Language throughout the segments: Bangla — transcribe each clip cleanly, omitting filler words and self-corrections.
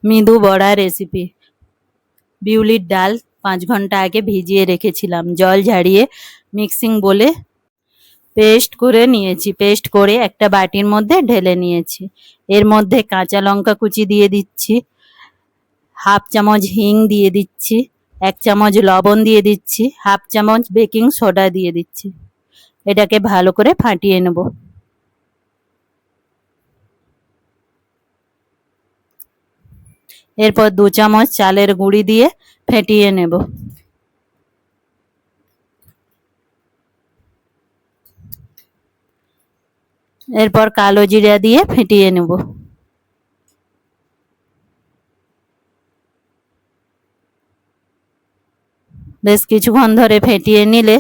মৃদু বড়া রেসিপি। বিউলির ডাল 5 ঘন্টা আগে ভিজিয়ে রেখেছিলাম। জল ঝাড়িয়ে মিক্সিং বলে পেস্ট করে নিয়েছি। পেস্ট করে একটা বাটির মধ্যে ঢেলে নিয়েছি। এর মধ্যে কাঁচা লঙ্কা কুচি দিয়ে দিচ্ছি, হাফ চামচ হিং দিয়ে দিচ্ছি, 1 চামচ লবণ দিয়ে দিচ্ছি, হাফ চামচ বেকিং সোডা দিয়ে দিচ্ছি। এটাকে ভালো করে ফাটিয়ে নেব। এরপর 2 চামচ চালের গুঁড়ি দিয়ে ফেটিয়ে নেব। এরপর কালো জিরা দিয়ে ফেটিয়ে নেব। বেশ কিছুক্ষণ ধরে ফেটিয়ে নিলে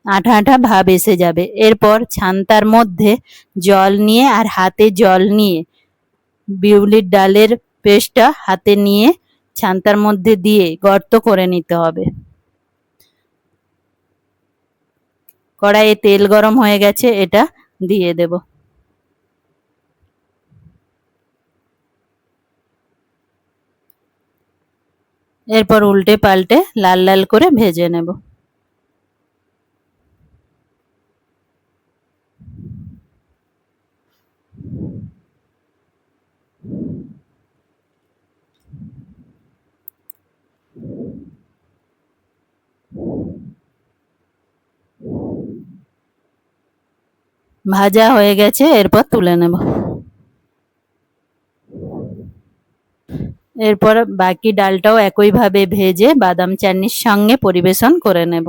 আঠা আঠা ভাব এসে যাবে। এরপর ছান্তার মধ্যে জল নিয়ে আর হাতে জল নিয়ে বিউলির ডালের পেস্টটা হাতে নিয়ে ছান্তার মধ্যে দিয়ে গর্ত করে নিতে হবে। কড়াইয়ে তেল গরম হয়ে গেছে, এটা দিয়ে দেব। এরপর উল্টে পাল্টে লাল লাল করে ভেজে নেব। ভাজা হয়ে গেছে, এরপর তুলে নেব। এরপর বাকি ডালটাও একইভাবে ভেজে বাদাম চাটনির সঙ্গে পরিবেশন করে নেব।